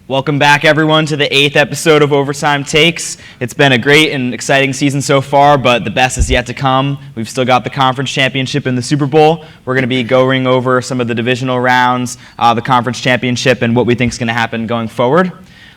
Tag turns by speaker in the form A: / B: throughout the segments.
A: Welcome back, everyone, to the 8th episode of OverTime Takes. It's been a great and exciting season so far, but the best is yet to come. We've still got the conference championship and the Super Bowl. We're going to be going over some of the divisional rounds, the conference championship, and what we think is going to happen going forward.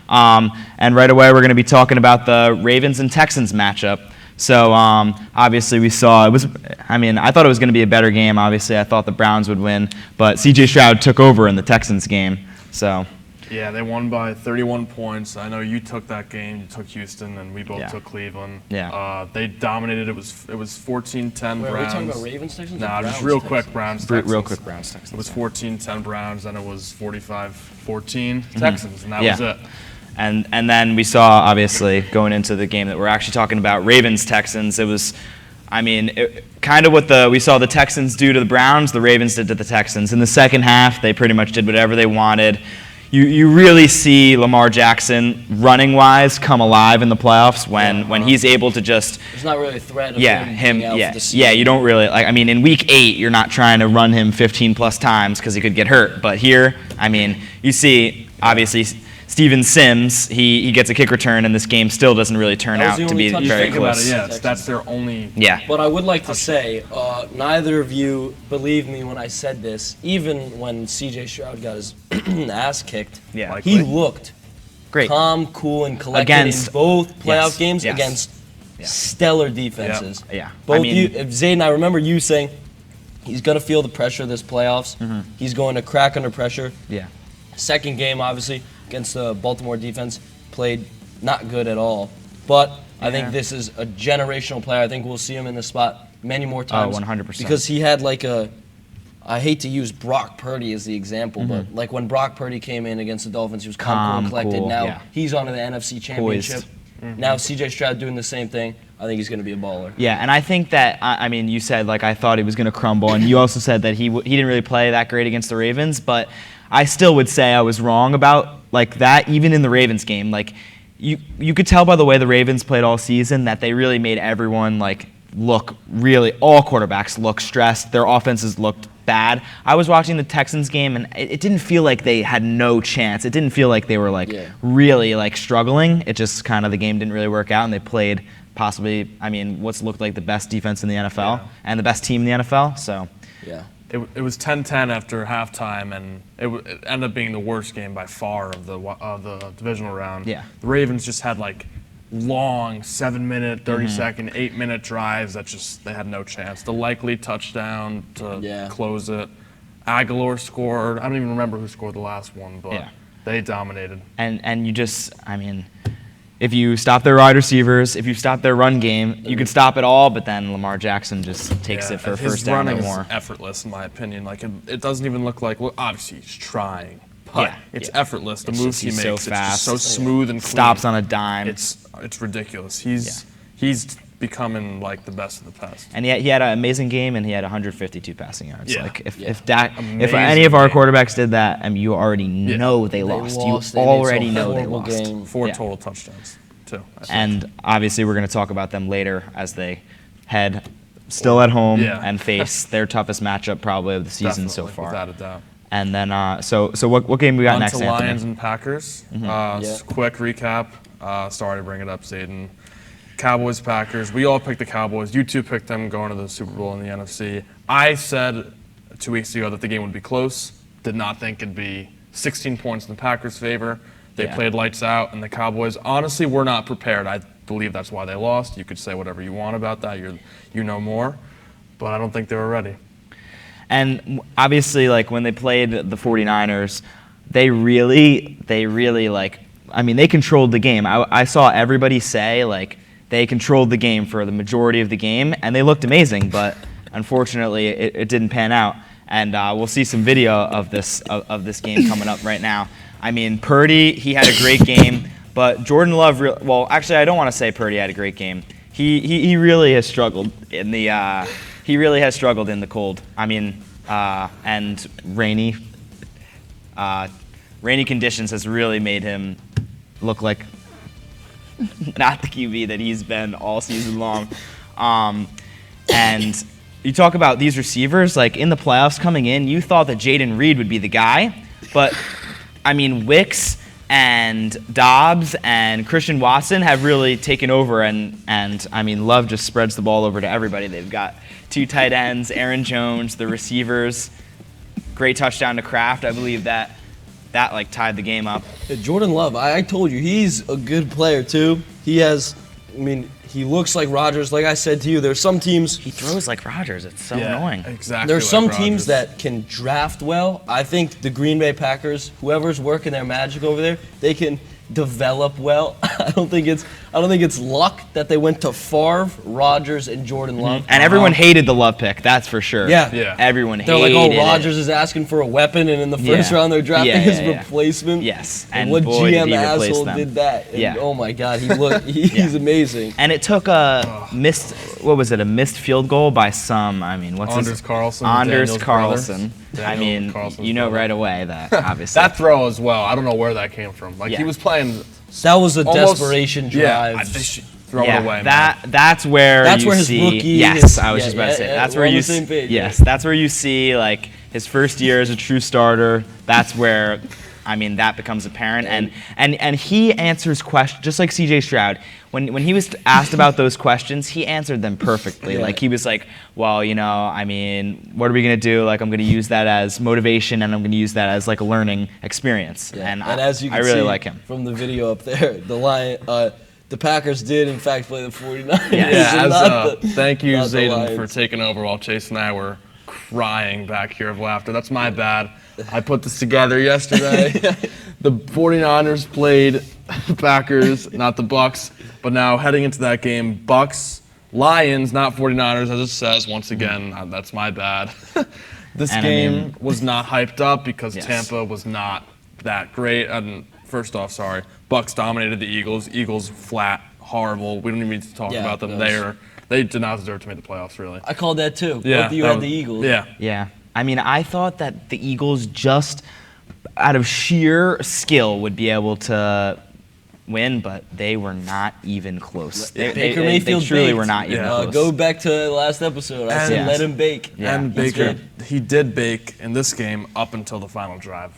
A: And right away, we're going to be talking about the Ravens and Texans matchup. So obviously we saw, I thought it was going to be a better game. Obviously, I thought the Browns would win, but C.J. Stroud took over in the Texans game. So.
B: Yeah, they won by 31 points. I know you took that game. You took Houston, and we both took Cleveland.
A: Yeah.
B: They dominated. It was 14-10 Browns.
C: Are we talking about Ravens, Texans?
B: Nah, just real quick, Browns, Texans.
A: Real quick, Browns, Texans.
B: It was 14-10 Browns, and it was 45-14 Texans, and that was it.
A: And then we saw, obviously, going into the game that we're actually talking about, Ravens-Texans, it was, kind of what we saw the Texans do to the Browns, the Ravens did to the Texans. In the second half, they pretty much did whatever they wanted. You really see Lamar Jackson, running-wise, come alive in the playoffs when he's able to just...
C: There's not really a threat of him being out for the season.
A: Yeah, you don't really... in Week 8, you're not trying to run him 15-plus times because he could get hurt. But here, you see, obviously, Steven Sims, he gets a kick return, and this game still doesn't really turn out to be very close.
B: That's their only...
A: Yeah.
C: But I would like to say, neither of you believed me when I said this. Even when C.J. Stroud got his ass kicked, he looked
A: great,
C: calm, cool, and collected in both playoff games against stellar defenses.
A: Yeah.
C: Both Zaiden, I remember you saying he's going to feel the pressure of this playoffs. Mm-hmm. He's going to crack under pressure.
A: Yeah.
C: Second game, obviously, against the Baltimore defense, played not good at all. But I think this is a generational player. I think we'll see him in the spot many more times.
A: 100%.
C: Because he had I hate to use Brock Purdy as the example, but when Brock Purdy came in against the Dolphins, he was calm, cool, and collected.
A: Cool,
C: now he's on to the NFC Championship. Now C.J. Stroud doing the same thing. I think he's going to be a baller.
A: Yeah, and I think that, you said, I thought he was going to crumble, and you also said that he didn't really play that great against the Ravens, but I still would say I was wrong about that, even in the Ravens game. You could tell by the way the Ravens played all season that they really made everyone, look really, all quarterbacks look stressed. Their offenses looked bad. I was watching the Texans game, and it didn't feel like they had no chance. It didn't feel like they were, really, struggling. It just kind of, the game didn't really work out, and they played possibly, what's looked like the best defense in the NFL and the best team in the NFL, so.
C: Yeah.
B: It was 10-10 after halftime, and it ended up being the worst game by far of the divisional round.
A: Yeah.
B: The Ravens just had long 7-minute, 30-second, 8-minute drives that they had no chance. The likely touchdown to close it. Aguilar scored. I don't even remember who scored the last one, but they dominated.
A: And you just, if you stop their wide receivers, if you stop their run game, you could stop it all, but then Lamar Jackson just takes it for a first down or more.
B: His running is effortless, in my opinion. It doesn't even look like, well, obviously he's trying, but it's effortless. The moves he makes,
A: so fast,
B: it's just so smooth and clean.
A: Stops on a dime.
B: It's ridiculous. He's becoming the best of the best.
A: And he had an amazing game, and he had 152 passing yards.
B: Yeah.
A: If any of our quarterbacks did that, you already know they lost. You already know they lost.
B: 4 total touchdowns, too.
A: And obviously, we're going to talk about them later as they head still at home and face their toughest matchup probably of the season so far.
B: Without a doubt.
A: And then, so what game we got next?
B: On to Lions and Packers. Quick recap. Sorry to bring it up, Zaiden. Cowboys, Packers. We all picked the Cowboys. You two picked them going to the Super Bowl in the NFC. I said 2 weeks ago that the game would be close. Did not think it'd be 16 points in the Packers' favor. They played lights out, and the Cowboys honestly were not prepared. I believe that's why they lost. You could say whatever you want about that. You know more. But I don't think they were ready.
A: And obviously, when they played the 49ers, they really they controlled the game. I saw everybody say, they controlled the game for the majority of the game, and they looked amazing, but unfortunately, it didn't pan out. And we'll see some video of this game coming up right now. Purdy, he had a great game, but Jordan Love, actually, I don't want to say Purdy had a great game. He really has struggled in the cold. And rainy conditions has really made him look like not the QB that he's been all season long. And you talk about these receivers, in the playoffs coming in, you thought that Jaden Reed would be the guy, but Wicks and Dobbs and Christian Watson have really taken over, and I mean, Love just spreads the ball over to everybody. They've got 2 tight ends, Aaron Jones, the receivers. Great touchdown to Kraft. I believe that like tied the game up.
C: Jordan Love, I told you, he's a good player too. He looks like Rodgers. Like I said to you, there's some teams.
A: He throws like Rodgers. It's so annoying.
B: Exactly.
C: There's some
B: like
C: teams
B: Rodgers.
C: that can draft well. I think the Green Bay Packers, whoever's working their magic over there, they can develop well. I don't think it's luck that they went to Favre, Rodgers, and Jordan Love.
A: And everyone hated the Love pick. That's for sure.
C: Yeah.
A: Everyone
C: They're
A: hated
C: like,
A: it.
C: Rodgers is asking for a weapon, and in the first round they're drafting his replacement.
A: Yes.
C: And what
A: boy, did
C: GM
A: he replace
C: asshole
A: them.
C: did that? And
A: Yeah.
C: oh my God, he's amazing.
A: And it took a missed field goal by some. I mean, what's
B: Anders
A: his?
B: Carlson.
A: Anders
B: Daniel's
A: Carlson.
B: brother.
A: I mean,
B: Carlson's
A: you know
B: brother.
A: right away that obviously.
B: That throw as well. I don't know where that came from. Like
A: Yeah.
B: he was playing.
C: That was a
B: Almost-
C: desperation
B: Yeah,
C: drive.
B: I just throw it away.
A: That's where
C: That's
A: you
C: where his
A: see.
C: rookie.
A: Yes, I was just about to say.
C: yeah,
A: That's
C: we're
A: where
C: on
A: you.
C: the same page,
A: Yes,
C: yeah.
A: that's where you see like his first year as a true starter. That's where, I mean, that becomes apparent. And he answers questions just like C.J. Stroud. When he was asked about those questions, he answered them perfectly.
C: Yeah.
A: Like he was like, well, you know, I mean, what are we gonna do? Like I'm gonna use that as motivation, and I'm gonna use that as like a learning experience.
C: Yeah.
A: And
C: as you
A: I
C: can
A: really
C: see
A: like him.
C: from the video up there, the Packers did in fact play the 49ers.
B: Yeah,
C: not the-
B: thank you,
C: not the
B: Zaiden, for
C: Lions.
B: taking over while Chase and I were crying back here of laughter. That's my bad. I put this together yesterday. The 49ers played the Packers, not the Bucks. But now heading into that game, Bucks, Lions, not 49ers, as it says. Once again, that's my bad. This
A: And I
B: game
A: mean-
B: was not hyped up because
A: Yes.
B: Tampa was not that great. And first off, sorry, Bucks dominated the Eagles. Eagles flat, horrible. We don't even need to talk
C: Yeah,
B: about them.
C: that was-
B: They did not deserve to make the playoffs, really.
C: I called that too.
B: Yeah,
C: Both of you
B: that
C: had
B: was-
C: the Eagles.
B: Yeah.
A: Yeah. I mean, I thought that the Eagles just out of sheer skill would be able to win, but they were not even close.
C: Baker Mayfield
A: they truly
C: baked.
A: were not even close.
C: Go back to last episode. I said
B: And-
C: let him bake.
A: Yeah,
B: And
A: he's
B: Baker,
C: good.
B: he did bake in this game up until the final drive.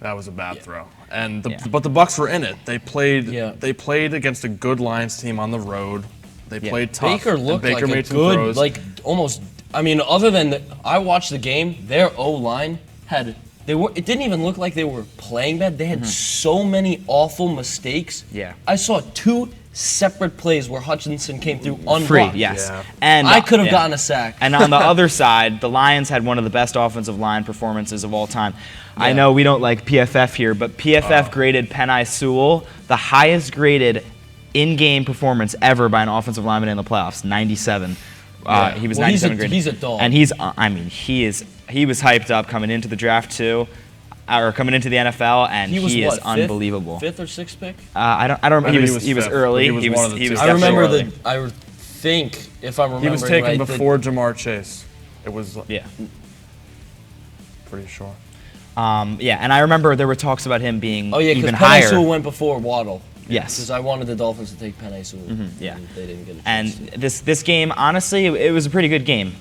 B: That was a bad throw. And but the Bucks were in it. They played.
C: Yeah.
B: They played against a good Lions team on the road. They played tough.
C: Baker
B: and
C: looked
B: Baker
C: like a
B: made some
C: good,
B: throws.
C: like almost. I mean, other than I watched the game, their O line had. It didn't even look like they were playing bad. They had so many awful mistakes.
A: Yeah.
C: I saw 2 separate plays where Hutchinson came through unblocked.
A: Free, yes.
B: Yeah.
A: And
C: I could have
A: yeah.
C: gotten a sack.
A: And on the other side, the Lions had one of the best offensive line performances of all time. I
C: Yeah.
A: know we don't like PFF here, but PFF graded Penei Sewell the highest graded in-game performance ever by an offensive lineman in the playoffs, 97. He was
C: Well,
A: 97 graded.
C: he's a dog.
A: And he was hyped up coming into the draft too, or coming into the NFL, and
C: He was
A: is
C: what,
A: unbelievable.
C: Fifth or sixth pick?
A: I don't remember.
B: I
A: He
B: think
A: was
B: fifth,
A: early.
B: but he was one of the two.
C: I
A: definitely
C: remember
A: early.
C: I think, if I'm remembering
B: he was taken
C: right,
B: before Jamar Chase. It was
A: Yeah.
B: pretty sure.
A: Yeah, and I remember there were talks about him being
C: Oh yeah, because
A: even
C: Penei
A: higher.
C: Sewell went before Waddle.
A: Yes.
C: Because I wanted the Dolphins to take Penei Sewell.
A: yeah.
C: And they didn't get a
A: And
C: chance.
A: this game, honestly, it was a pretty good game.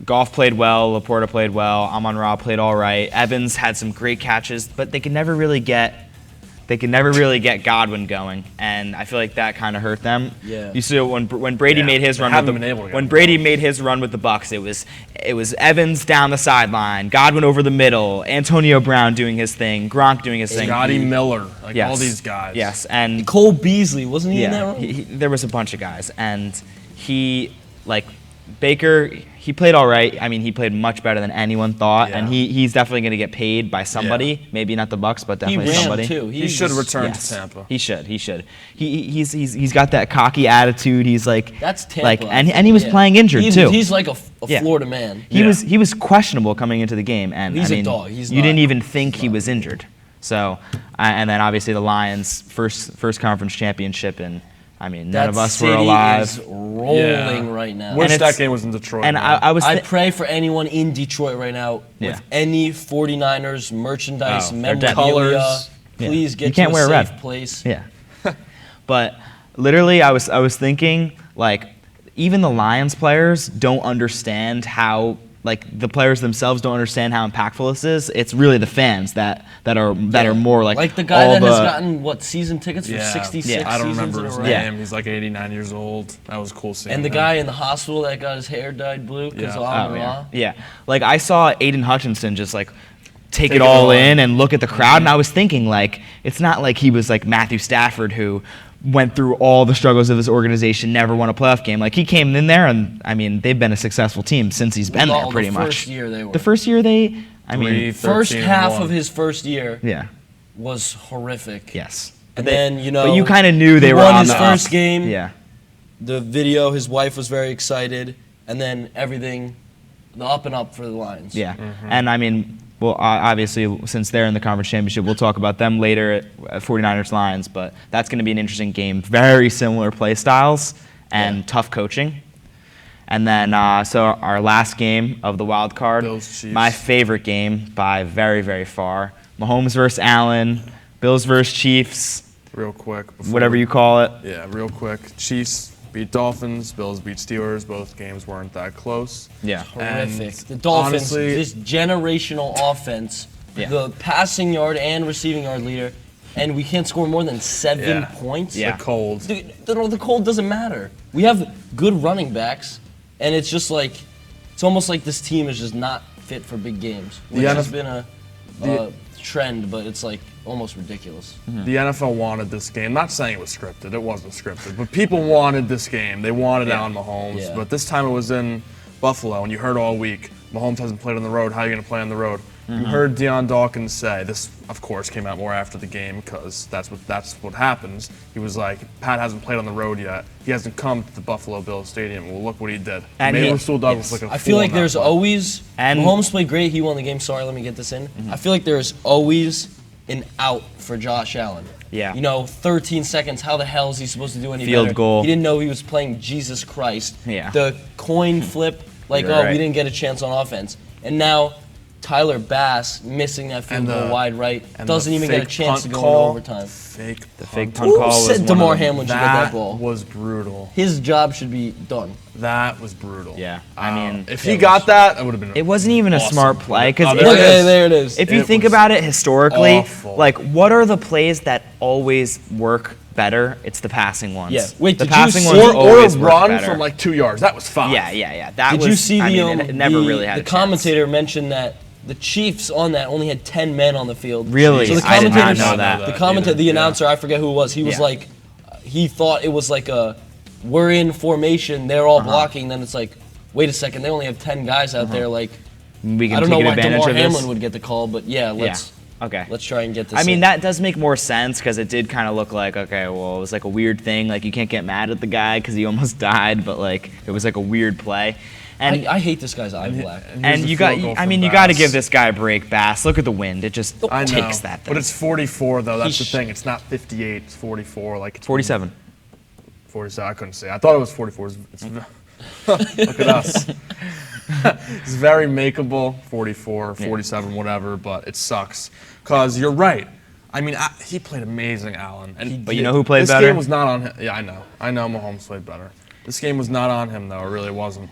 A: Goff played well, Laporta played well, Amon-Ra played all right. Evans had some great catches, but they could never really get Godwin going, and I feel like that kind of hurt them.
C: Yeah.
A: You see when Brady
B: Yeah,
A: made his
B: they
A: run
B: haven't
A: with
B: been able to
A: the
B: get
A: when
B: him
A: Brady
B: going.
A: made his run with the Bucks, it was Evans down the sideline, Godwin over the middle, Antonio Brown doing his thing, Gronk doing his thing.
B: Scotty Miller, like
A: Yes.
B: all these guys.
A: Yes, and
C: Cole Beasley, wasn't he in that
A: yeah,
C: role?
A: there was a bunch of guys, and Baker, he played all right. I mean, he played much better than anyone thought, and
B: Yeah.
A: he's definitely going to get paid by somebody. Maybe not the Bucks, but
C: He
A: definitely
C: ran
A: somebody.
C: too.
B: He should
C: was-
B: return
A: Yes.
B: to Tampa.
A: He should. He's got that cocky attitude. He's like
C: That's Tampa.
A: like,
C: I
A: and
C: think,
A: he was
C: yeah.
A: playing injured
C: he's,
A: too.
C: He's like a
A: Yeah.
C: Florida man.
A: He
B: Yeah.
A: was questionable coming into the game, and
C: He's
A: I
C: a
A: mean,
C: dog. He's
A: you
C: not-
A: didn't even think he was injured. So, and then obviously the Lions first conference championship, and I mean none
C: That
A: of us
C: city
A: were alive.
C: is rolling right now.
B: Wish
A: And
B: that
A: it's-
B: game was in Detroit.
A: And
B: man.
A: I was
C: I
A: thi-
C: pray for anyone in Detroit right now
A: Yeah.
C: with any 49ers merchandise,
A: Oh,
B: they're dead.
C: memorabilia.
B: Colors.
C: Please
A: You
C: get
A: can't
C: to a
A: wear
C: safe
A: red.
C: place.
A: Yeah. But literally, I was thinking, like, even the Lions players don't understand how like the players themselves don't understand how impactful this is. It's really the fans that are more like
C: the guy that has gotten season tickets for 66
B: I don't
C: seasons
B: remember
C: in a
B: his
C: row.
B: name. He's like 89 years old. That was cool seeing
C: And the
B: him.
C: guy in the hospital that got his hair dyed blue because of Amara.
A: Yeah. Like I saw Aiden Hutchinson just like take it all in and look at the crowd, and I was thinking like it's not like he was like Matthew Stafford who went through all the struggles of this organization, never won a playoff game. Like he came in there, and I mean they've been a successful team since he's been there pretty much.
C: The first year they were.
A: The first year they, I mean,
C: first half of his first year
A: yeah,
C: was horrific.
A: yes.
C: And then
A: but you kind of knew they were
C: won
A: on
C: his
A: the
C: first
A: up.
C: game.
A: Yeah,
C: The video, his wife was very excited, and then everything, the up and up for the Lions.
A: yeah, and I mean. Well, obviously, since they're in the conference championship, we'll talk about them later at 49ers Lions, but that's going to be an interesting game. Very similar play styles and tough coaching. And then, so our last game of the wild card,
B: Bills, Chiefs.
A: my favorite game by very, very far. Mahomes versus Allen, Bills versus Chiefs,
B: Real quick.
A: whatever you call it.
B: Yeah, real quick. Chiefs beat Dolphins. Bills beat Steelers. Both games weren't that close.
A: Yeah.
C: Horrific.
B: And
C: The Dolphins,
B: honestly-
C: this generational offense,
A: Yeah.
C: the passing yard and receiving yard leader, and we can't score more than 7 points.
A: Yeah.
B: The cold.
C: Dude, the cold doesn't matter. We have good running backs, and it's just like, it's almost like this team is just not fit for big games, which
B: The
C: has
B: NF
C: been a trend, but it's like almost ridiculous.
B: The NFL wanted this game. Not saying it was scripted. It wasn't scripted. But people wanted this game. They wanted Allen Mahomes.
C: Yeah.
B: But this time it was in Buffalo, and you heard all week, Mahomes hasn't played on the road. How are you going to play on the road? You heard Deion Dawkins say, this, of course, came out more after the game because that's what happens. He was like, Pat hasn't played on the road yet. He hasn't come to the Buffalo Bills Stadium. Well, look what he did.
A: And
B: Made
A: he-
B: Rasul Douglas look like a
C: I feel
B: fool
C: like
B: on that
C: there's
B: play.
C: always,
A: And-
C: Mahomes played great, he won the game, sorry, let me get this in. I feel like there's always an out for Josh Allen.
A: Yeah.
C: 13 seconds, how the hell is he supposed to do any
A: Field
C: better?
A: goal.
C: He didn't know he was playing Jesus Christ.
A: Yeah.
C: The coin flip, like,
A: You're
C: oh,
A: right.
C: we didn't get a chance on offense. And now Tyler Bass missing that field
B: And
C: goal
B: the-
C: wide right,
B: and
C: doesn't
B: the
C: even get a
B: fake
C: chance to
B: punt
C: go
B: call,
C: into overtime.
B: Fake
A: fake
B: punt
A: punt
C: Who
A: call was
C: said
A: one
C: DeMar
A: of the-
C: Hamlin should get that ball?
B: was brutal.
C: His job should be done.
B: That was brutal.
A: Yeah, I mean,
B: if he got that, it would have been.
A: It wasn't even a
B: awesome.
A: smart play because
B: Oh,
C: Look, there it is.
A: if you
B: It
A: think
B: was
A: about it historically,
B: awful.
A: like what are the plays that always work better? It's the passing ones.
C: Yeah. Wait,
A: the
C: did you
A: passing
C: see-
A: ones
B: or a
A: always work
B: run
A: better.
B: from like 2 yards. That was fine.
A: Yeah. That
C: Did
A: was.
C: you see
A: I
C: the
A: mean, it never really had
C: the
A: a chance.
C: commentator mentioned that the Chiefs on that only had 10 men on the field.
A: Really?
C: So the
A: I did not
C: commentator,
A: know that.
C: The commentator, the
B: Yeah.
C: announcer, I forget who it was. He was
A: Yeah.
C: like, he thought it was like a, we're in formation, they're all blocking. Then it's like, wait a second, they only have 10 guys out there. Like,
A: We can
C: I don't
A: take
C: know why
A: advantage
C: DeMar
A: of this.
C: Hamlin would get the call, but yeah, let's
A: Okay.
C: let's try and get this.
A: I mean,
C: in.
A: that does make more sense because it did kind of look like, okay, well, it was like a weird thing. Like, you can't get mad at the guy because he almost died, but like, it was like a weird play. And
C: I hate this guy's eye black.
A: and
B: the
A: you got,
B: field goal
A: I
B: from
A: mean, you got to
B: Bass.
A: give this guy a break, Bass. Look at the wind; it just
B: I know.
A: takes that thing.
B: But it's 44 though. That's the
C: He's-
B: thing. It's not 58. It's 44. Like it's
A: 47.
B: 47. I couldn't say. I thought it was 44. Look at us. It's very makeable. 44, 47, whatever. But it sucks because you're right. I mean, he played amazing, Allen. And
A: But you know who played
B: this
A: better?
B: This game was not on him. Yeah, I know. I know Mahomes played better. This game was not on him though. It really wasn't.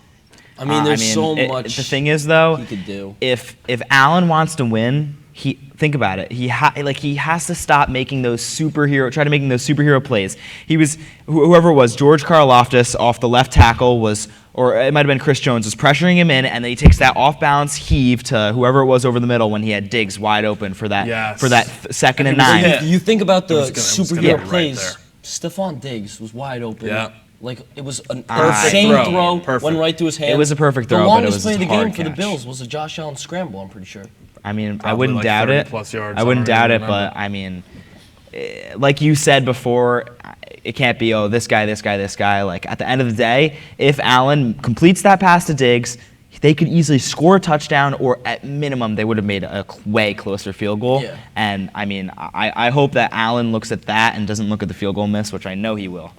C: I mean, there's so much
A: The thing is, though,
C: he could do.
A: if Allen wants to win, think about it. He has to stop making those superhero plays. He was whoever it was, George Karlaftis off the left tackle was, or it might have been Chris Jones, was pressuring him in, and then he takes that off balance heave to whoever it was over the middle when he had Diggs wide open for that
B: Yes.
A: second and
B: was-
A: 9.
B: Yeah.
C: You think about the
B: was gonna
C: superhero
B: be right
C: plays.
B: there.
C: Stephon Diggs was wide open.
B: Yeah.
C: Like it was an
A: Perfect
C: insane
B: throw.
C: throw,
B: Perfect.
C: went right to his hand.
A: It was a perfect throw,
C: The
A: but it
C: longest
A: was
C: play of the
A: a hard
C: game for the
A: catch.
C: Bills was a Josh Allen scramble. I'm pretty sure.
A: I mean, I
B: Probably
A: wouldn't
B: like
A: doubt
B: 30
A: it.
B: plus yards.
A: I wouldn't
B: I don't
A: doubt it,
B: even remember.
A: but I mean, like you said before, it can't be, oh, this guy. Like at the end of the day, if Allen completes that pass to Diggs, they could easily score a touchdown, or at minimum, they would have made a way closer field goal.
C: Yeah.
A: And I mean, I hope that Allen looks at that and doesn't look at the field goal miss, which I know he will.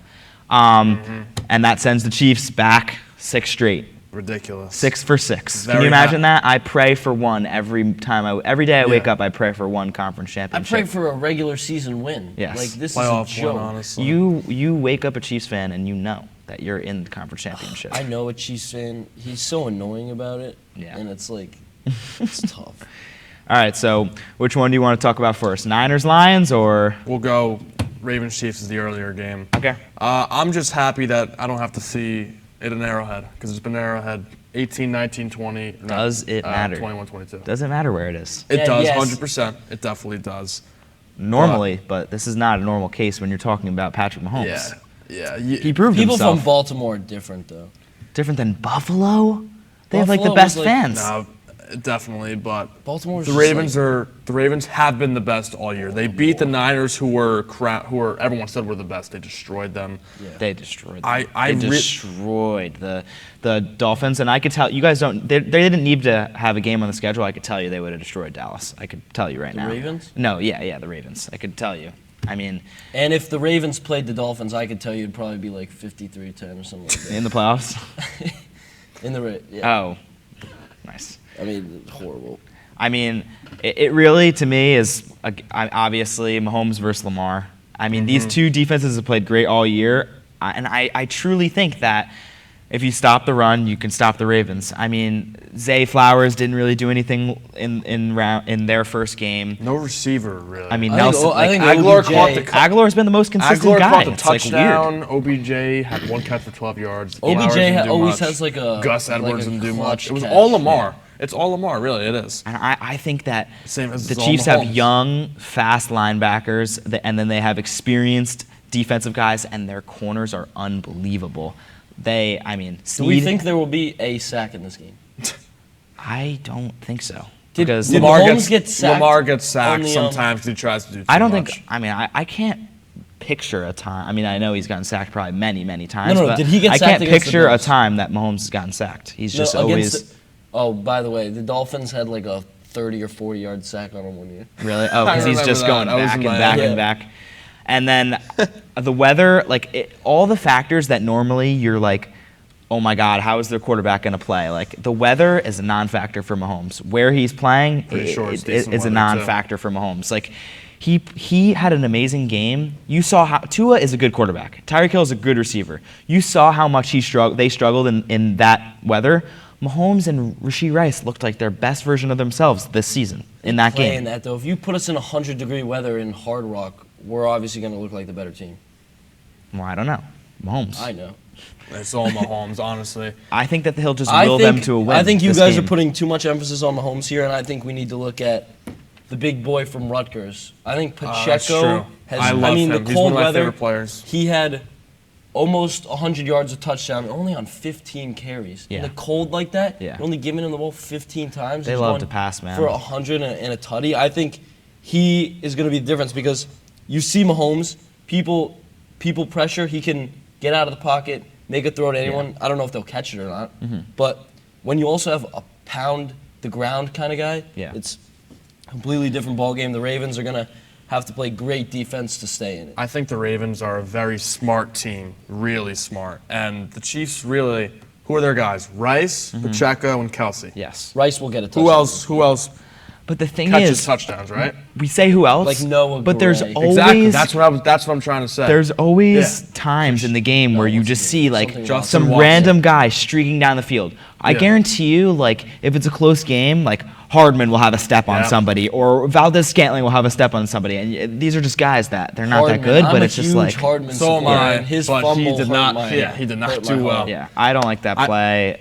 A: And that sends the Chiefs back 6 straight.
B: Ridiculous.
A: 6 for 6. Can
B: Very
A: you imagine that? I pray for one every day I wake
B: Yeah.
A: up. I pray for one conference
C: I
A: championship.
C: pray for a regular season win.
A: Yes.
C: Like this
B: Playoff
C: is a joke.
B: one, honestly.
A: You wake up a Chiefs fan and you know. that you're in the conference championship.
C: I know a Chiefs fan. He's so annoying about it.
A: Yeah.
C: And it's like, it's tough.
A: All right, so which one do you want to talk about first? Niners, Lions, or?
B: We'll go Ravens Chiefs is the earlier game.
A: Okay.
B: I'm just happy that I don't have to see it in Arrowhead because it's been Arrowhead 18, 19, 20.
A: Does it matter?
B: 21, 22.
A: Doesn't matter where it is.
B: It does,
C: yes.
B: 100%. It definitely does.
A: Normally, but this is not a normal case when you're talking about Patrick Mahomes.
B: Yeah.
A: He proved
C: People
A: himself.
C: from Baltimore are different, though.
A: Different than Buffalo? They have like the
C: Buffalo
A: best
C: was like-
A: fans.
B: No, definitely, but
C: Baltimore's
B: the
C: just
B: Ravens have been the best all year. They beat the Niners, who were everyone said were the best. They destroyed them.
C: Yeah.
A: They destroyed them.
B: I
A: they destroyed the Dolphins, and I could tell you guys don't. They didn't need to have a game on the schedule. I could tell you they would have destroyed Dallas. I could tell you right now.
C: The Ravens?
A: No, yeah, the Ravens. I could tell you. I mean,
C: And if the Ravens played the Dolphins, I could tell you it'd probably be like 53-10 or something like that.
A: in the playoffs.
C: Yeah.
A: Oh, nice.
C: I mean, it's horrible.
A: I mean, it really, to me, is obviously Mahomes versus Lamar. I mean, these two defenses have played great all year, and I truly think that if you stop the run, you can stop the Ravens. I mean, Zay Flowers didn't really do anything in their first game.
B: No receiver really.
A: I mean,
C: I
A: Nelson.
C: think
B: Aguilar
C: OBJ
B: caught the
A: Aguilar's been the most consistent
B: Aguilar
A: guy.
B: caught the
A: It's, like,
B: touchdown. OBJ had one catch for 12 yards. Flowers
C: OBJ
B: didn't do
C: always
B: much.
C: has like a
B: Gus
C: like
B: Edwards
C: a
B: didn't do
C: clutch
B: much. It was
C: catch.
B: all Lamar. It's all Lamar, really. It is.
A: And I think that
B: Same as
A: the
B: all
A: Chiefs have
B: Mahomes.
A: young, fast linebackers, and then they have experienced defensive guys, and their corners are unbelievable.
C: Do we think there will be a sack in this game?
A: I don't think so.
C: Did
A: Because
C: Mahomes get sacked
B: Lamar gets sacked
C: on the,
B: sometimes because he tries to do too
A: I don't
B: much.
A: think. I mean, I can't picture a time. I mean, I know he's gotten sacked probably many, many times.
C: No,
A: but
C: did he get
A: I
C: sacked
A: can't
C: against the
A: picture a
C: Bills?
A: time that Mahomes has gotten sacked. He's just
C: No,
A: always
C: against oh, by the way, the Dolphins had like a 30 or 40 yard sack on him one year.
A: really. Oh, because he's
B: remember
A: just
B: that.
A: going
B: That was
A: back
B: in
A: and
B: my
A: back
C: head.
A: and back. And then the weather, all the factors that normally you're like, oh my God, how is their quarterback going to play? Like, the weather is a non-factor for Mahomes. Where he's playing
B: Pretty sure it's
A: is
B: decent
A: a
B: weather,
A: non-factor for Mahomes. Like, he had an amazing game. You saw how Tua is a good quarterback. Tyreek Hill is a good receiver. You saw how much they struggled in that weather. Mahomes and Rashee Rice looked like their best version of themselves this season in that
C: Playing
A: game.
C: that though, if you put us in 100-degree weather in Hard Rock, we're obviously going to look like the better team.
A: Well, I don't know. Mahomes.
C: I know.
B: It's all Mahomes, honestly.
A: I think that he'll just will them to a win.
C: I think you
A: this
C: guys
A: game.
C: are putting too much emphasis on Mahomes here, and I think we need to look at the big boy from Rutgers. I think
B: That's
C: Pacheco
B: true.
C: has.
B: I love him.
C: the
B: He's
C: cold
B: one of my
C: weather.
B: favorite players.
C: He had almost 100 yards of touchdown, only on 15 carries.
A: Yeah.
C: In the cold like that,
A: Yeah.
C: you're only giving him the ball 15 times.
A: They
C: He's
A: love
C: going
A: to pass, man.
C: For 100 and a tutty. I think he is going to be the difference because you see Mahomes, people pressure, he can get out of the pocket, make a throw to anyone. I don't know if they'll catch it or not. But when you also have a pound the ground kind of guy,
A: Yeah.
C: it's a completely different ball game. The Ravens are going to have to play great defense to stay in it.
B: I think the Ravens are a very smart team, really smart. And the Chiefs really, who are their guys? Rice, Pacheco, and Kelsey.
A: Yes.
C: Rice will get a touchdown.
B: Who else
A: But the thing
B: catches
A: is,
B: touchdowns, right?
A: we say who else,
C: Like Noah
A: but there's
C: Gray.
A: always
B: Exactly. That's what I'm trying to say.
A: there's always
B: Yeah.
A: times in the game where you just see like
C: Something
B: Justin
A: some
B: Watson.
A: random guy streaking down the field. I
B: Yeah.
A: guarantee you, like if it's a close game, like Hardman will have a step on
B: Yeah.
A: somebody, or Valdez Scantling will have a step on somebody, and these are just guys that they're not
C: Hardman.
A: that good,
C: I'm
A: but
C: a
A: it's just
C: huge
A: like
C: Hardman
B: So am
C: supporter,
B: I,
C: and his
B: but
C: fumble
B: he did
C: hurt
B: not.
C: my-
B: Yeah, he did not
C: hurt my
B: do well.
C: heart.
A: yeah, I don't like that play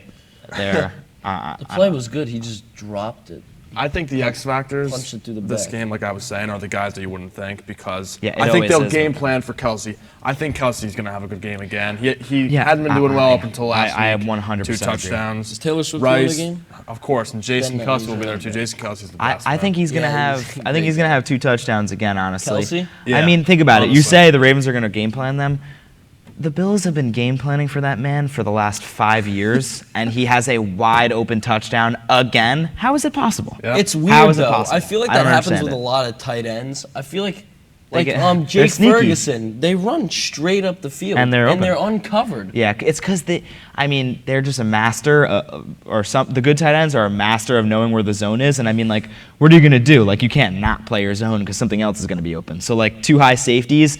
A: there.
C: The play was good. He just dropped it.
B: I think the X factors
C: Punched it through the
B: this
C: back.
B: game, like I was saying, are the guys that you wouldn't think because
A: Yeah, it
B: I think
A: always
B: they'll
A: is.
B: game plan for Kelsey. I think Kelsey's going to have a good game again. He
A: Yeah,
B: hadn't been doing well up until last
A: I
B: week.
A: 100%
B: 2
A: agree.
B: touchdowns.
C: Is Taylor Swift
B: Rice,
C: in the game?
B: of course, and Jason
C: Then
B: Kelsey will be
C: he's
B: there too.
C: really
B: Jason Kelsey's the
A: I,
B: best.
A: I think he's gonna
C: Yeah,
A: have.
C: he's
A: I think he's
C: big.
A: gonna have 2 touchdowns again. Honestly,
C: Kelsey?
B: Yeah,
A: I mean, think about it. You
B: honestly.
A: say the Ravens are gonna game plan them. The Bills have been game planning for that man for the last 5 years, and he has a wide open touchdown again. How is it possible?
B: Yeah.
C: It's
A: How
C: weird
A: is it
C: though.
A: possible?
C: I feel like
A: I
C: that
A: don't
C: happens
A: understand
C: with
A: it.
C: a lot of tight ends. I feel like
A: They they're
C: Jake
A: sneaky.
C: Ferguson, they run straight up the field
A: And they're open.
C: uncovered.
A: Yeah, it's because they're just a master, the good tight ends are a master of knowing where the zone is. And I mean, like, what are you gonna do? Like, you can't not play your zone because something else is gonna be open. So like 2 high safeties,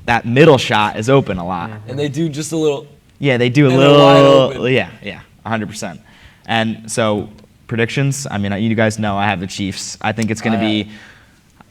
A: that middle shot is open a lot.
C: And they do just a little
A: Yeah, they do a
C: And they're wide
A: little.
C: open.
A: Yeah, 100%. And so predictions. I mean, you guys know I have the Chiefs. I think it's going to be.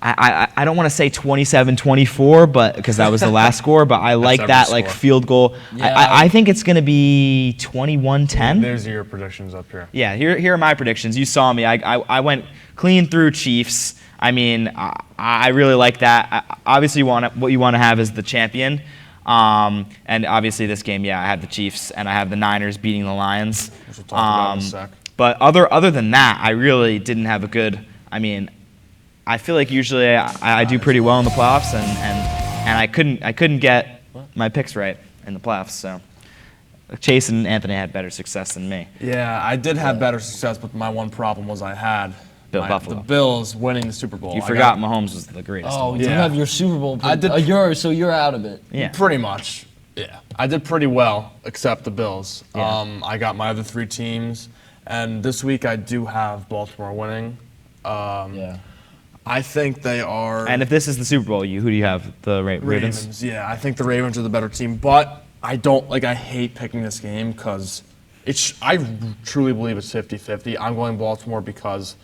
A: I don't want to say 27-24, but because that was the last score. But I like
B: every
A: that like
B: score.
A: field goal.
C: Yeah,
A: I think it's going to be 21-10.
B: There's your predictions up here.
A: Yeah, here are my predictions. You saw me. I went clean through Chiefs. I mean, I really like that. Obviously, what you want to have is the champion. And obviously this game, I have the Chiefs and I have the Niners beating the Lions.
B: Which we'll talk about in a sec.
A: But other than that, I really didn't have a good. I mean, I feel like usually I do pretty well in the playoffs, and I couldn't get my picks right in the playoffs. So Chase and Anthony had better success than me.
B: Yeah, I did have better success, but my one problem was I had
A: Buffalo.
B: the Bills winning the Super Bowl.
A: You forgot Mahomes was the greatest.
C: Oh,
A: one.
C: you
B: Yeah.
C: have your Super Bowl.
B: I did-
C: You're out of it.
A: Yeah.
B: Pretty much. Yeah. I did pretty well, except the Bills.
A: Yeah.
B: I got my other 3 teams, and this week I do have Baltimore winning.
C: Yeah.
B: I think they are.
A: And if this is the Super Bowl, who do you have? The Ravens?
B: Yeah, I think the Ravens are the better team, but I hate picking this game because I truly believe it's 50-50. I'm going Baltimore because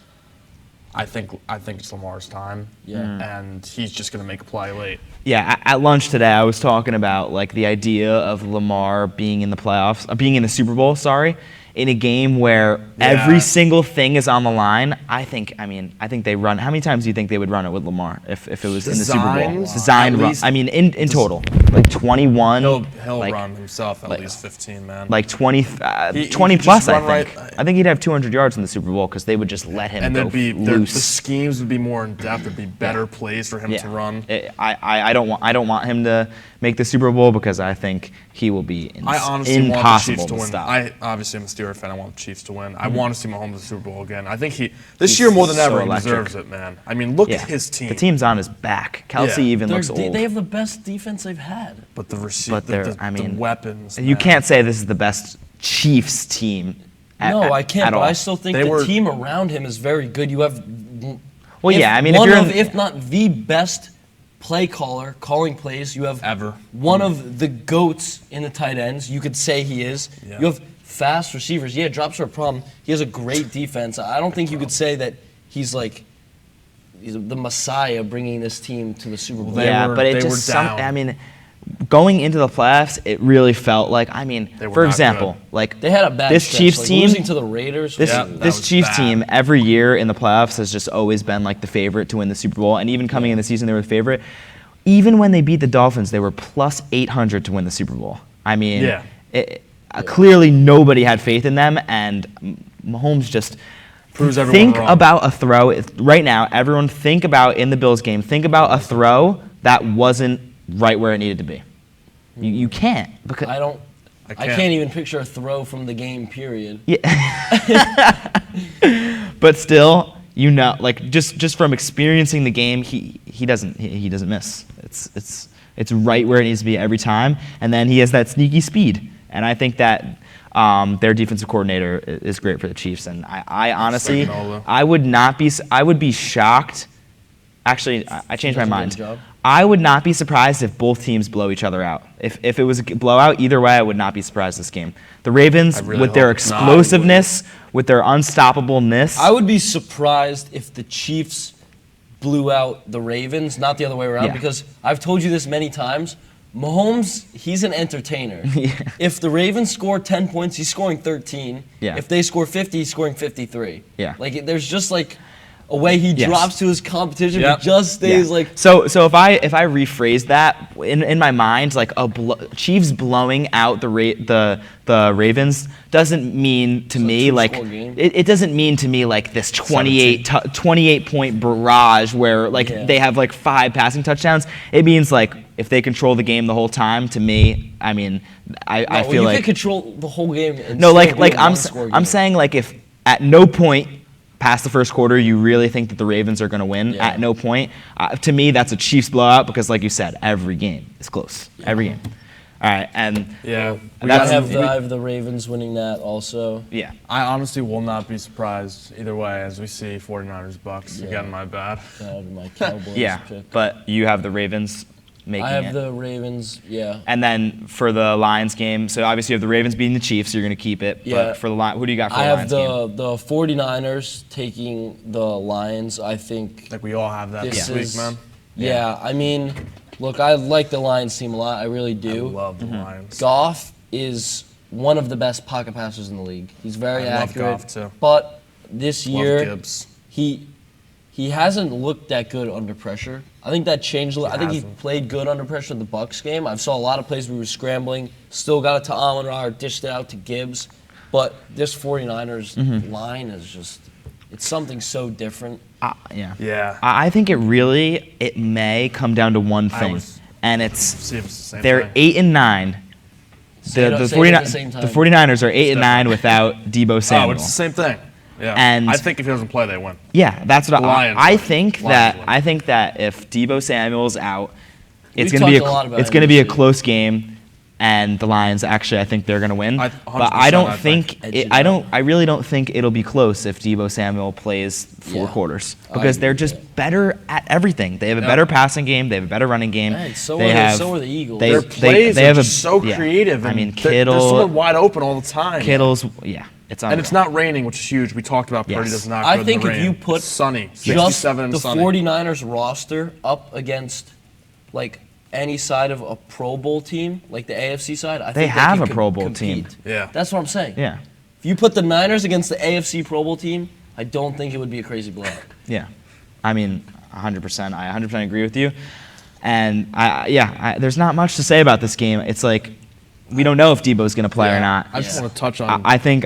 B: I think it's Lamar's time.
C: Yeah.
B: And he's just going to make a play late.
A: Yeah, at lunch today, I was talking about like the idea of Lamar being in the playoffs, being in the Super Bowl. Sorry, in a game where every single thing is on the line. I think they run. How many times do you think they would run it with Lamar if it was in the Super Bowl?
B: Designs,
A: Design
B: at
A: run.
B: least-
A: I mean, in total, like 21.
B: He'll
A: like,
B: run himself at
A: like-
B: least 15, man.
A: Like 20,
B: He
A: 20
B: could
A: plus,
B: just
A: I
B: run
A: think.
B: right-
A: I think he'd have 200 yards in the Super Bowl because they would just let him
B: and
A: go
B: the
A: loose.
B: schemes would be more in depth. There'd be better plays for him to run.
A: I don't want him to make the Super Bowl because I think he will be
B: I honestly want the
A: impossible
B: Chiefs to win.
A: stop.
B: I obviously am a Steelers fan. I want the Chiefs to win. I want to see Mahomes in the Super Bowl again. I think this year more than
A: so
B: ever he
A: electric.
B: deserves it, man. I mean, look at his team.
A: The team's on his back. Kelsey
B: Yeah.
A: even looks old.
C: They have the best defense they've had.
B: But the
A: But
B: weapons.
A: You
B: man.
A: can't say this is the best Chiefs team.
C: No, I can't.
A: At
C: But
A: all.
C: I still think
B: They
C: the
B: were-
C: team around him is very good. You have.
A: Well, yeah, I mean, if
C: one
A: you're
C: of,
A: in-
C: if not the best play caller calling plays, you have
B: Ever.
C: one of the goats in the tight ends. You could say he is.
B: Yeah.
C: You have fast receivers. Yeah, drops are a problem. He has a great defense. I don't think you could say that he's the Messiah bringing this team to the Super Bowl.
B: They
A: Yeah,
B: were-
A: but it
B: they
A: just
B: were down.
A: I mean, going into the playoffs, it really felt like
B: They were
A: for
B: not
A: example,
B: good.
A: like
C: They had a bad
A: this
C: stretch,
A: Chiefs
C: like
A: team.
C: losing to the Raiders.
A: This
B: Yeah, that
A: this
B: was
A: Chiefs
B: bad.
A: team every year in the playoffs has just always been like the favorite to win the Super Bowl, and even coming in the season they were the favorite. Even when they beat the Dolphins, they were plus 800 to win the Super Bowl. I mean,
B: Yeah.
A: clearly nobody had faith in them, and Mahomes just
B: Proves everyone
A: think
B: wrong.
A: about a throw right now. Everyone think about in the Bills game. Think about a throw that wasn't right where it needed to be. You can't because
C: I can't even picture a throw from the game. Period.
A: but still, like just from experiencing the game, he doesn't miss. It's right where it needs to be every time, and then he has that sneaky speed, and I think that their defensive coordinator is great for the Chiefs, and I honestly
B: Spagnuolo.
A: I would be shocked. Actually, I changed my
C: Does a good
A: mind.
C: job.
A: I would not be surprised if both teams blow each other out. If it was a blowout, either way, I would not be surprised this game. The Ravens,
B: I really
A: with their
B: hope it's not.
A: explosiveness, with their unstoppableness.
C: I would be surprised if the Chiefs blew out the Ravens, not the other way around,
A: Yeah.
C: because I've told you this many times. Mahomes, he's an entertainer. If the Ravens score 10 points, he's scoring 13.
A: Yeah.
C: If they score 50, he's scoring 53.
A: Yeah.
C: Like there's just like a way he
A: Yes.
C: drops to his competition,
B: Yep.
C: but just stays
A: Yeah.
C: like.
A: So if I rephrase that in my mind, like Chiefs blowing out the Ravens doesn't mean to me like
C: two-score game?
A: it doesn't mean to me like this 28 point barrage where like
C: Yeah.
A: they have like 5 passing touchdowns. It means like if they control the game the whole time. To me, I mean, I feel
C: you
A: like
C: can control the whole game. And
A: no,
C: still
A: like
C: be a
A: I'm
C: one-score
A: I'm
C: game.
A: saying like if at no point past the first quarter you really think that the Ravens are going to win,
C: Yeah.
A: at no point, to me that's a Chiefs blowout because like you said, every game is close. Every game. All right, and
B: Yeah.
C: I
A: that's
C: have the Ravens winning that also.
A: yeah.
B: I honestly will not be surprised either way as we see 49ers Bucks.
C: Yeah.
B: Again, my bad.
C: That would be my Cowboys
A: Yeah,
C: pick.
A: but you have the Ravens. making
C: I have
A: it.
C: the Ravens, yeah.
A: And then for the Lions game, so obviously you have the Ravens beating the Chiefs, so you're going to keep it.
C: Yeah.
A: But for the who do you got for
C: I
A: the
C: have
A: Lions game?
C: the 49ers taking the Lions. I think
B: Like we all have that
C: this
B: this week,
C: is,
B: man.
C: yeah, I mean, look, I like the Lions team a lot. I really
B: I
C: do.
B: love the Lions.
C: Goff is one of the best pocket passers in the league. He's very
B: I love
C: accurate.
B: Goff, too.
C: But this
B: Love
C: year,
B: Gibbs.
C: he hasn't looked that good under pressure. I think that changed. I think he
B: hasn't.
C: played good under pressure in the Bucs game. I saw a lot of plays where we were scrambling. Still got it to Amon-Ra, dished it out to Gibbs. But this 49ers line is just, it's something so different.
A: Yeah.
B: Yeah.
A: I think it may come down to one thing,
B: was-
A: and it's
B: See if it's the same
A: they're
B: thing.
A: 8 and 9.
C: Say it at the same time.
A: The 49ers are 8 and 9 without Debo
B: Oh,
A: Samuel.
B: it's the same thing. Yeah.
A: And-
B: I think if he doesn't play, they win.
A: Yeah, that's what
B: Lions
A: I
B: win.
A: think.
B: Lions win.
A: I think that if Debo Samuel's out, it's
C: We've
A: going to be
C: talked a lot about
A: it's
C: him
A: going to be a
C: this year.
A: close game, and the Lions actually I think they're going to win.
B: I-
A: But I don't
B: 100%
A: think
C: Edge it
A: I really don't think it'll be close if Debo Samuel plays 4
C: Yeah.
A: quarters
C: I
A: because
C: agree
A: they're
C: with
A: just
C: that.
A: better at everything. They have a
B: Yeah.
A: better passing game. They have a better running game.
C: Man, so
A: they
C: are-
A: have
C: so are the Eagles.
A: They,
B: Their plays
A: they have
B: are
A: a,
B: just so
A: yeah.
B: creative.
A: I
B: and
A: mean,
B: there's someone
A: Kittle,
B: wide open all the time.
A: Kittle's yeah, it's
B: And it's not raining, which is huge. We talked about Purdy
A: Yes.
B: does not
C: I
B: good
C: think
B: in the
C: if
B: rain.
C: you put
B: sunny,
C: just
B: 67 and
C: the
B: sunny.
C: 49ers roster up against like any side of a Pro Bowl team, like the AFC side, I think
A: have
C: can
A: a Pro Bowl
C: compete.
A: team.
B: Yeah.
C: That's what I'm saying.
A: Yeah.
C: If you put the Niners against the AFC Pro Bowl team, I don't think it would be a crazy blowout.
A: Yeah, I mean, 100%. I 100% agree with you. And there's not much to say about this game. It's like we don't know if Debo's going to play or not.
B: I just
C: Yeah.
B: want to touch on.
A: I think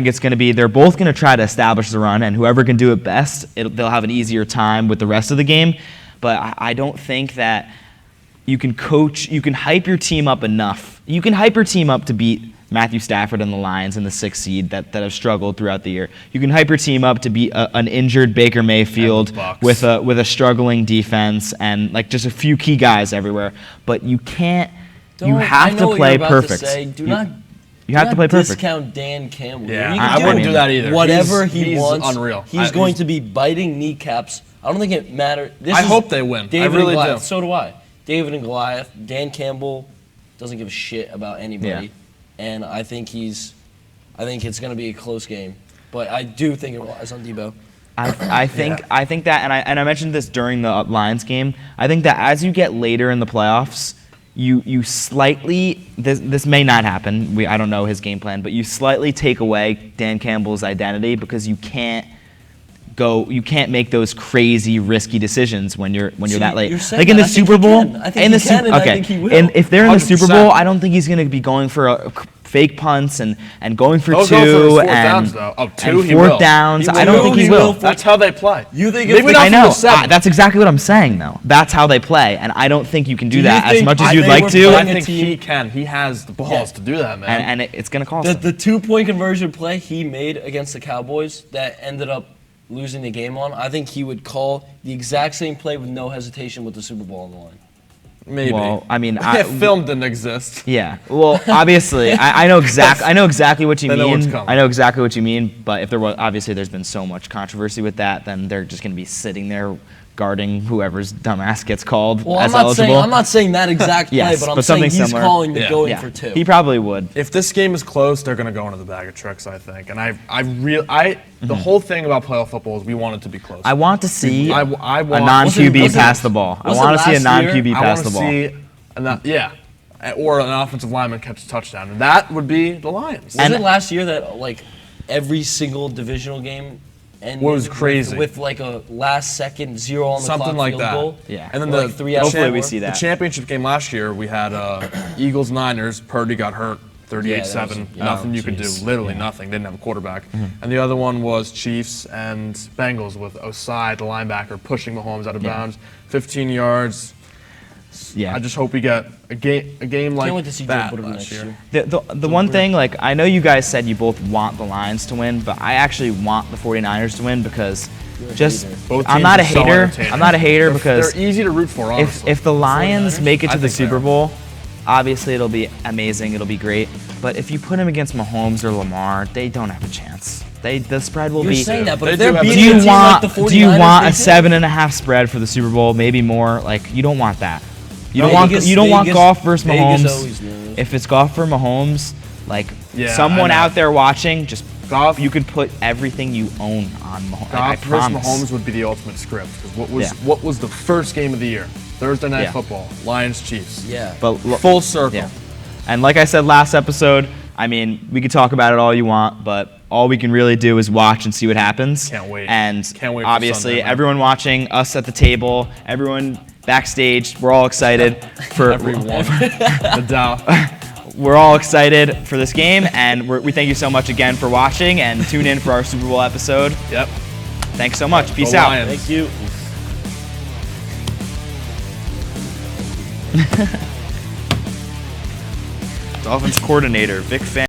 A: it's going to be they're both going to try to establish the run, and whoever can do it best, they'll have an easier time with the rest of the game. But I don't think that you can hype your team up enough. You can hype your team up to beat Matthew Stafford and the Lions in the 6th seed that have struggled throughout the year. You can hype your team up to beat an injured Baker Mayfield
B: And the Bucs.
A: with a struggling defense and like just a few key guys everywhere. But you can't. You
C: I
A: have
C: know
A: to
C: what
A: play
C: you're about
A: perfect.
C: To say. Do not.
A: You have to play perfect.
C: Discount Dan Campbell.
B: Yeah,
C: He
B: I
C: can do
B: wouldn't do that either.
C: Whatever
B: He's
C: wants.
B: unreal.
C: He's going to be biting kneecaps. I don't think it matters.
B: I hope they win. I
C: David
B: really
C: and Goliath.
B: do.
C: So do I. David and Goliath. Dan Campbell doesn't give a shit about anybody, and I think it's going to be a close game. But I do think it relies on Debo.
A: I think that, and I mentioned this during the Lions game. I think that as you get later in the playoffs, you slightly this may not happen. I don't know his game plan, but you slightly take away Dan Campbell's identity because you can't make those crazy risky decisions when you're that late.
C: you're saying
A: Like in the
C: that. I think
A: Super
C: he
A: Bowl,
C: can. I think he can, and I think he will.
A: And if they're in the Super
B: 100%.
A: Bowl, I don't think he's going to be going for fake punts and going for
B: He'll
A: two
B: go for his fourth
A: and,
B: downs, though. Oh, two,
A: and
B: he
A: fourth
B: will.
A: downs.
C: He
A: I don't
C: will,
A: think
C: he
A: he
C: will.
A: will.
B: That's how they play.
C: You think
B: Maybe
C: if
B: not
A: I
B: for
A: know.
B: the seven.
A: That's exactly what I'm saying, though. That's how they play, and I don't think you can do
C: you
A: that as
C: think
A: much as
C: if
A: you'd
C: they
A: like
C: were
A: to.
C: playing
B: I
C: a
B: think
C: team-
B: he can. He has the balls
C: Yeah.
B: to do that, man.
A: And it's going to cost
C: The
A: them.
C: 2-point conversion play he made against the Cowboys that ended up losing the game on, I think he would call the exact same play with no hesitation with the Super Bowl on the line.
B: Maybe.
A: Well, I mean,
B: if film didn't exist.
A: yeah. Well, obviously, I know exactly what you
B: They know what's
A: mean.
B: coming.
A: I know exactly what you mean. But if there was, obviously, there's been so much controversy with that, then they're just going to be sitting there guarding whoever's dumbass gets called
C: Well,
A: as
C: I'm
A: eligible.
C: not saying that exact play,
A: Yes,
C: but I'm
A: but
C: saying
A: something
C: he's
A: similar.
C: calling the
B: Yeah.
C: going
A: yeah,
C: for two.
A: he probably would.
B: If this game is close, they're going to go into the bag of tricks, I think. And the whole thing about playoff football is we want it to be close.
A: I want to see
B: I
A: a
B: want-
A: non-QB
C: wasn't-
A: pass the ball. I
C: was it
A: want to see a
C: last year?
A: non-QB
B: I
A: pass
B: want
A: the
B: to
A: ball.
B: see, or an offensive lineman catch a touchdown. And that would be the Lions.
C: Wasn't it last year that like every single divisional game ended
B: Was crazy.
C: with like a last second 0 on the
B: Something
C: clock
B: like
C: field
B: that.
C: goal?
A: Yeah.
B: And then
C: Or,
B: the
C: like 3 out of
A: hopefully we
C: 4?
A: see that.
B: The championship game last year, we had Eagles-Niners. Purdy got hurt, 38-7.
C: Yeah,
B: Nothing you could do. Literally nothing. Didn't have a quarterback. And the other one was Chiefs and Bengals with Osai, the linebacker, pushing Mahomes out of bounds. 15 yards.
A: Yeah.
B: I just hope we get a game like
C: Can't wait to see Joe
B: that
C: Burrow
B: last
C: next
B: year.
C: year.
A: The one thing, like, I know you guys said you both want the Lions to win, but I actually want the 49ers to win because just
B: Both
A: I'm
B: teams
A: not a
B: are so
A: hater.
B: entertaining.
A: I'm not a hater because
B: They're easy to root for, honestly.
A: if the Lions
C: 49ers?
A: make it to
B: I
A: the
B: think they
A: Super
B: are.
A: Bowl, obviously it'll be amazing. It'll be great. But if you put them against Mahomes or Lamar, they don't have a chance. The spread will
C: You're
A: be.
C: saying that, but
B: They
C: if
B: do
C: they're
B: have-
C: beating
A: Do
C: a
A: you
C: team like
A: want
C: the 49ers,
A: do you want
C: they
A: a
C: do.
A: 7.5 spread for the Super Bowl? Maybe more. Like, you don't want that. You don't want
C: Vegas-
A: Goff versus
C: Vegas
A: Mahomes.
C: always knows.
A: If it's Goff for Mahomes, like
B: Yeah,
A: someone
B: I know.
A: out there watching, just
B: Goff-
A: you could put everything you own on Mahomes.
B: Goff
A: I
B: versus
A: promise.
B: Mahomes would be the ultimate script. Because
A: Yeah.
B: what was the first game of the year? Thursday Night
A: Yeah.
B: Football, Lions Chiefs.
C: Yeah.
A: But
B: Full circle.
A: Yeah. And like I said last episode, I mean, we could talk about it all you want, but all we can really do is watch and see what happens.
B: Can't wait.
A: And
B: Can't wait for
A: obviously,
B: Sunday, man.
A: everyone watching, us at the table, everyone backstage, we're all excited for
B: Everyone. Nadal.
A: We're all excited for this game, and we thank you so much again for watching, and tune in for our Super Bowl episode.
B: Yep.
A: Thanks so much. Peace
B: Go
A: out.
B: Lions.
C: Thank you.
A: Dolphins coordinator, Vic Fan.